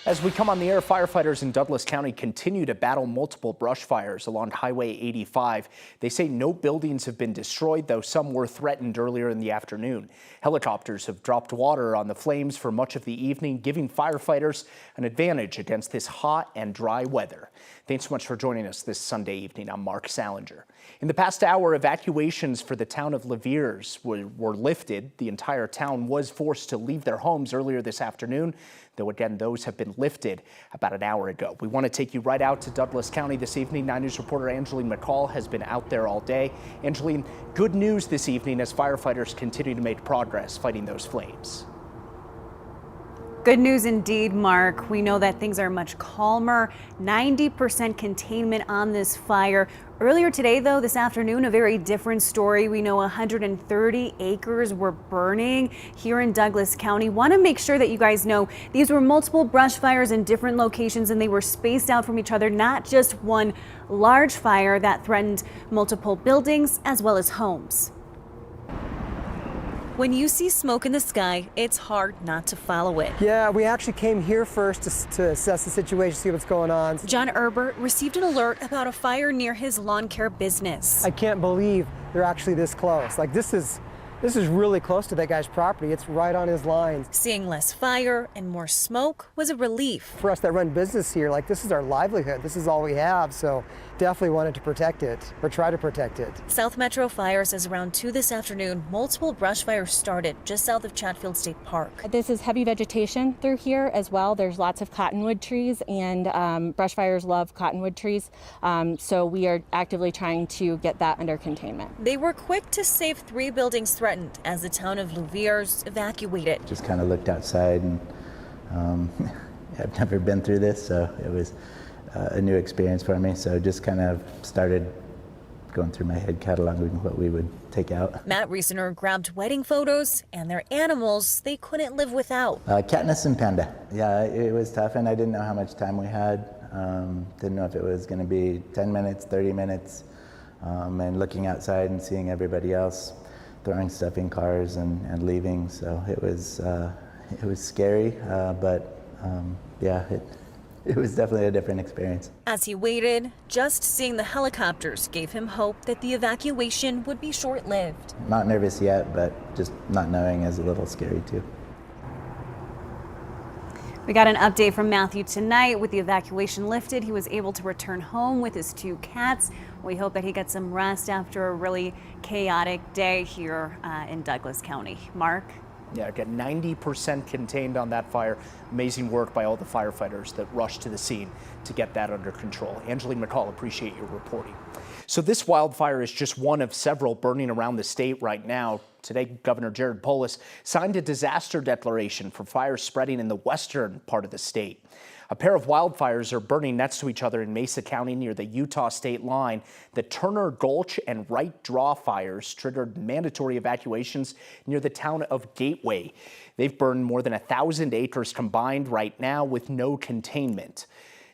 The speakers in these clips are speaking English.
As we come on the air, firefighters in Douglas County continue to battle multiple brush fires along Highway 85. They say no buildings have been destroyed, though some were threatened earlier in the afternoon. Helicopters have dropped water on the flames for much of the evening, giving firefighters an advantage against this hot and dry weather. Thanks so much for joining us this Sunday evening. I'm Mark Salinger. In the past hour, evacuations for the town of Louviers were lifted. The entire town was forced to leave their homes earlier this afternoon, though again, those have been lifted about an hour ago. We want to take you right out to Douglas County this evening. 9 News reporter Angeline McCall has been out there all day. Angeline, good news this evening as firefighters continue to make progress fighting those flames. Good news indeed, Mark. We know that things are much calmer, 90% containment on this fire. Earlier today, though, this afternoon, a very different story. We know 130 acres were burning here in Douglas County. Want to make sure that you guys know these were multiple brush fires in different locations, and they were spaced out from each other, not just one large fire that threatened multiple buildings as well as homes. When you see smoke in the sky, it's hard not to follow it. Yeah, we actually came here first to assess the situation, see what's going on. John Erbert received an alert about a fire near his lawn care business. I can't believe they're actually this close. Like, this is really close to that guy's property. It's right on his lines. Seeing less fire and more smoke was a relief. For us that run business here, like, this is our livelihood. This is all we have, so definitely wanted to protect it, or try to protect it. South Metro Fire says around 2 this afternoon, multiple brush fires started just south of Chatfield State Park. This is heavy vegetation through here as well. There's lots of cottonwood trees, and brush fires love cottonwood trees. So we are actively trying to get that under containment. They were quick to save 3 buildings threatened as the town of Louviers evacuated. Just kind of looked outside, and I've never been through this, so it was a new experience for me. So just kind of started going through my head cataloging what we would take out. Matt Riesener grabbed wedding photos and their animals they couldn't live without. Katniss and Panda. Yeah, it was tough, and I didn't know how much time we had. Didn't know if it was going to be 10 minutes, 30 minutes, and looking outside and seeing everybody else throwing stuff in cars and leaving. So it was scary, but yeah, it was definitely a different experience. As he waited, just seeing the helicopters gave him hope that the evacuation would be short-lived. Not nervous yet, but just not knowing is a little scary too. We got an update from Matthew tonight. With the evacuation lifted, he was able to return home with his 2 cats. We hope that he gets some rest after a really chaotic day here in Douglas County. Mark? Yeah, again, 90% contained on that fire. Amazing work by all the firefighters that rushed to the scene to get that under control. Angeline McCall, appreciate your reporting. So this wildfire is just one of several burning around the state right now. Today, Governor Jared Polis signed a disaster declaration for fires spreading in the western part of the state. A pair of wildfires are burning next to each other in Mesa County near the Utah state line. The Turner Gulch and Wright Draw fires triggered mandatory evacuations near the town of Gateway. They've burned more than 1,000 acres combined right now with no containment.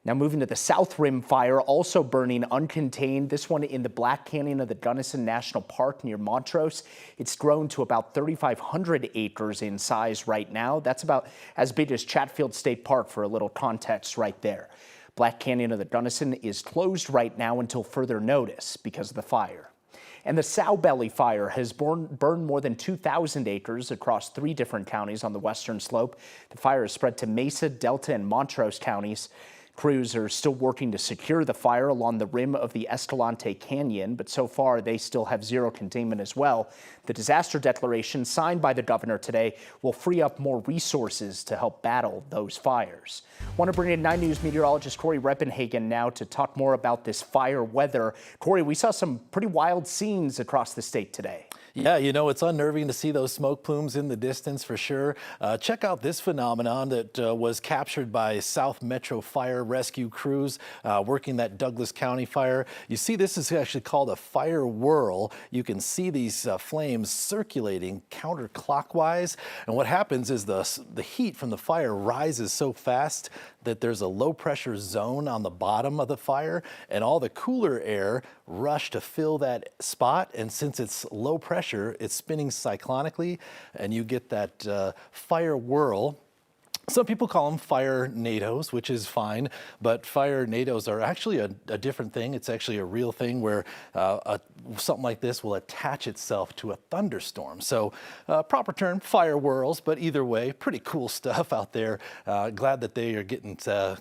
Now moving to the South Rim fire, also burning uncontained, this one in the Black Canyon of the Gunnison National Park near Montrose. It's grown to about 3,500 acres in size right now. That's about as big as Chatfield State Park, for a little context right there. Black Canyon of the Gunnison is closed right now until further notice because of the fire. And the Sow Belly fire has burned more than 2,000 acres across 3 different counties on the western slope. The fire has spread to Mesa, Delta, and Montrose counties. Crews are still working to secure the fire along the rim of the Escalante Canyon, but so far they still have zero containment as well. The disaster declaration signed by the governor today will free up more resources to help battle those fires. Want to bring in 9 News meteorologist Corey Reppenhagen now to talk more about this fire weather. Corey, we saw some pretty wild scenes across the state today. Yeah, you know, it's unnerving to see those smoke plumes in the distance for sure. Check out this phenomenon that was captured by South Metro Fire Rescue crews working that Douglas County fire. You see, this is actually called a fire whirl. You can see these flames circulating counterclockwise. And what happens is the heat from the fire rises so fast that there's a low pressure zone on the bottom of the fire, and all the cooler air rush to fill that spot. And since it's low pressure, it's spinning cyclonically, and you get that fire whirl. Some people call them fire nados, which is fine, but fire nados are actually a different thing. It's actually a real thing where something like this will attach itself to a thunderstorm. So proper term, fire whirls, but either way, pretty cool stuff out there. Glad that they are getting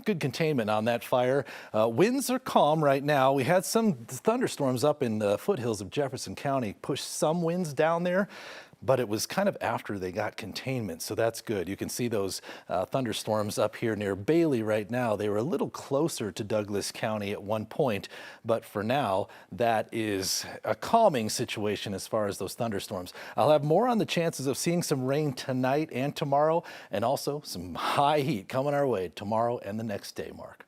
good containment on that fire. Winds are calm right now. We had some thunderstorms up in the foothills of Jefferson County, pushed some winds down there, but it was kind of after they got containment, so that's good. You can see those thunderstorms up here near Bailey right now. They were a little closer to Douglas County at one point, but for now, that is a calming situation as far as those thunderstorms. I'll have more on the chances of seeing some rain tonight and tomorrow, and also some high heat coming our way tomorrow and the next day, Mark.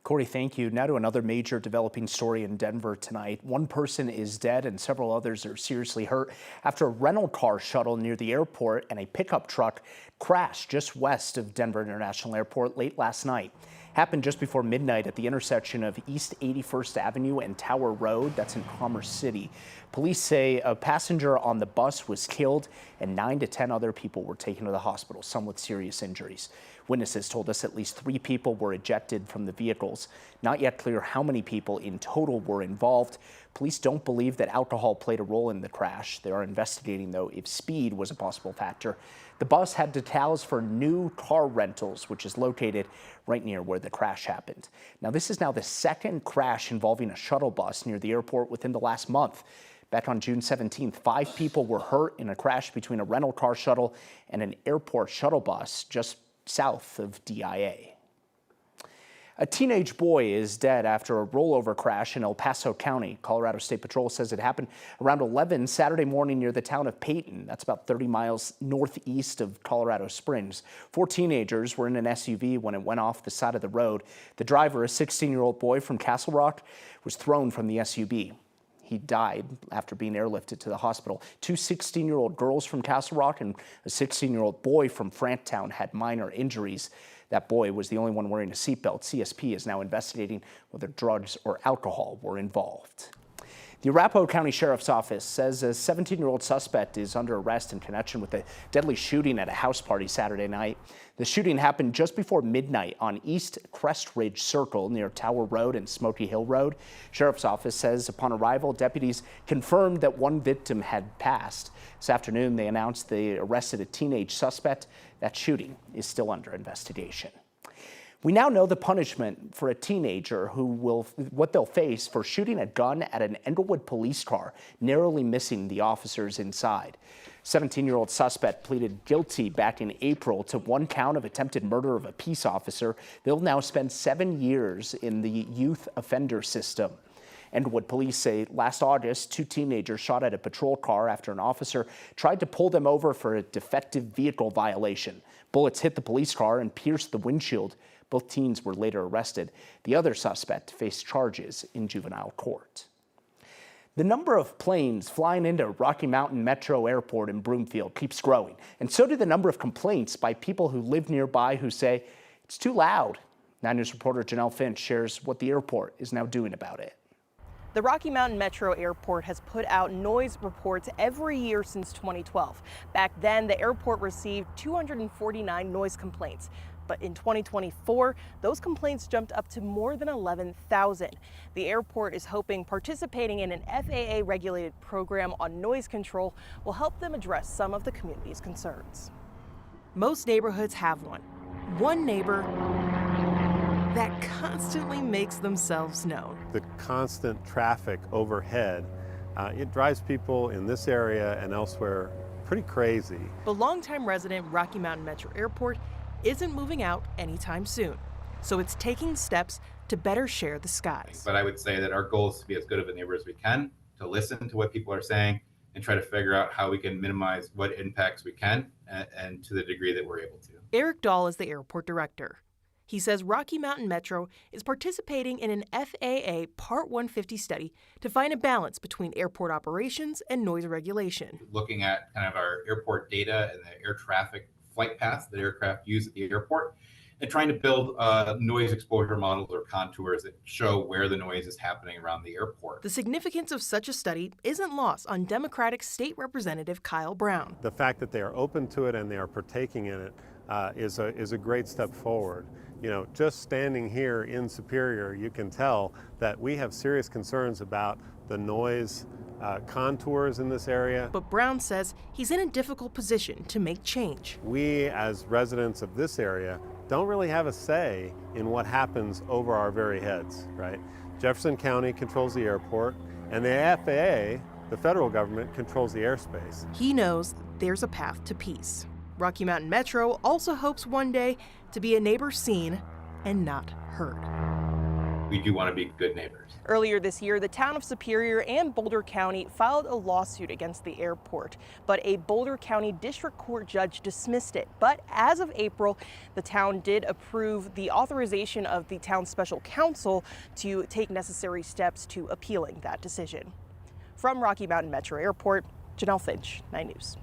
Corey, thank you. Now to another major developing story in Denver tonight. One person is dead and several others are seriously hurt after a rental car shuttle near the airport and a pickup truck crashed just west of Denver International Airport late last night. Happened just before midnight at the intersection of East 81st Avenue and Tower Road. That's in Commerce City. Police say a passenger on the bus was killed and 9 to 10 other people were taken to the hospital, some with serious injuries. Witnesses told us at least 3 people were ejected from the vehicles. Not yet clear how many people in total were involved. Police don't believe that alcohol played a role in the crash. They are investigating, though, if speed was a possible factor. The bus had decals for New Car Rentals, which is located right near where the crash happened. Now, this is now the second crash involving a shuttle bus near the airport within the last month. Back on June 17th, 5 people were hurt in a crash between a rental car shuttle and an airport shuttle bus just south of DIA. A teenage boy is dead after a rollover crash in El Paso County. Colorado State Patrol says it happened around 11 Saturday morning near the town of Peyton. That's about 30 miles northeast of Colorado Springs. 4 teenagers were in an SUV when it went off the side of the road. The driver, a 16-year-old boy from Castle Rock, was thrown from the SUV. He died after being airlifted to the hospital. 2 16-year-old girls from Castle Rock and a 16-year-old boy from Franttown had minor injuries. That boy was the only one wearing a seatbelt. CSP is now investigating whether drugs or alcohol were involved. The Arapahoe County Sheriff's Office says a 17-year-old suspect is under arrest in connection with a deadly shooting at a house party Saturday night. The shooting happened just before midnight on East Crest Ridge Circle near Tower Road and Smoky Hill Road. Sheriff's Office says upon arrival, deputies confirmed that one victim had passed. This afternoon, they announced they arrested a teenage suspect. That shooting is still under investigation. We now know the punishment for a teenager what they'll face for shooting a gun at an Englewood police car, narrowly missing the officers inside. 17-year-old suspect pleaded guilty back in April to 1 count of attempted murder of a peace officer. They'll now spend 7 years in the youth offender system. Englewood police say last August, 2 teenagers shot at a patrol car after an officer tried to pull them over for a defective vehicle violation. Bullets hit the police car and pierced the windshield. Both teens were later arrested. The other suspect faced charges in juvenile court. The number of planes flying into Rocky Mountain Metro Airport in Broomfield keeps growing, and so do the number of complaints by people who live nearby who say it's too loud. 9 News reporter Janelle Finch shares what the airport is now doing about it. The Rocky Mountain Metro Airport has put out noise reports every year since 2012. Back then, the airport received 249 noise complaints. But in 2024, those complaints jumped up to more than 11,000. The airport is hoping participating in an FAA-regulated program on noise control will help them address some of the community's concerns. Most neighborhoods have one. One neighbor that constantly makes themselves known. The constant traffic overhead, it drives people in this area and elsewhere pretty crazy. The longtime resident Rocky Mountain Metro Airport isn't moving out anytime soon, so it's taking steps to better share the skies. But I would say that our goal is to be as good of a neighbor as we can, to listen to what people are saying and try to figure out how we can minimize what impacts we can and to the degree that we're able to. Eric Dahl is the airport director. He says Rocky Mountain Metro is participating in an FAA Part 150 study to find a balance between airport operations and noise regulation. Looking at kind of our airport data and the air traffic flight paths that aircraft use at the airport, and trying to build noise exposure models or contours that show where the noise is happening around the airport. The significance of such a study isn't lost on Democratic State Representative Kyle Brown. The fact that they are open to it and they are partaking in it is a great step forward. You know, just standing here in Superior, you can tell that we have serious concerns about the noise contours in this area. But Brown says he's in a difficult position to make change. We, as residents of this area, don't really have a say in what happens over our very heads, right? Jefferson County controls the airport, and the FAA, the federal government, controls the airspace. He knows there's a path to peace. Rocky Mountain Metro also hopes one day to be a neighbor seen and not heard. We do want to be good neighbors. Earlier this year, the town of Superior and Boulder County filed a lawsuit against the airport, but a Boulder County District Court judge dismissed it. But as of April, the town did approve the authorization of the town's special counsel to take necessary steps to appealing that decision. From Rocky Mountain Metro Airport, Janelle Finch, 9 News.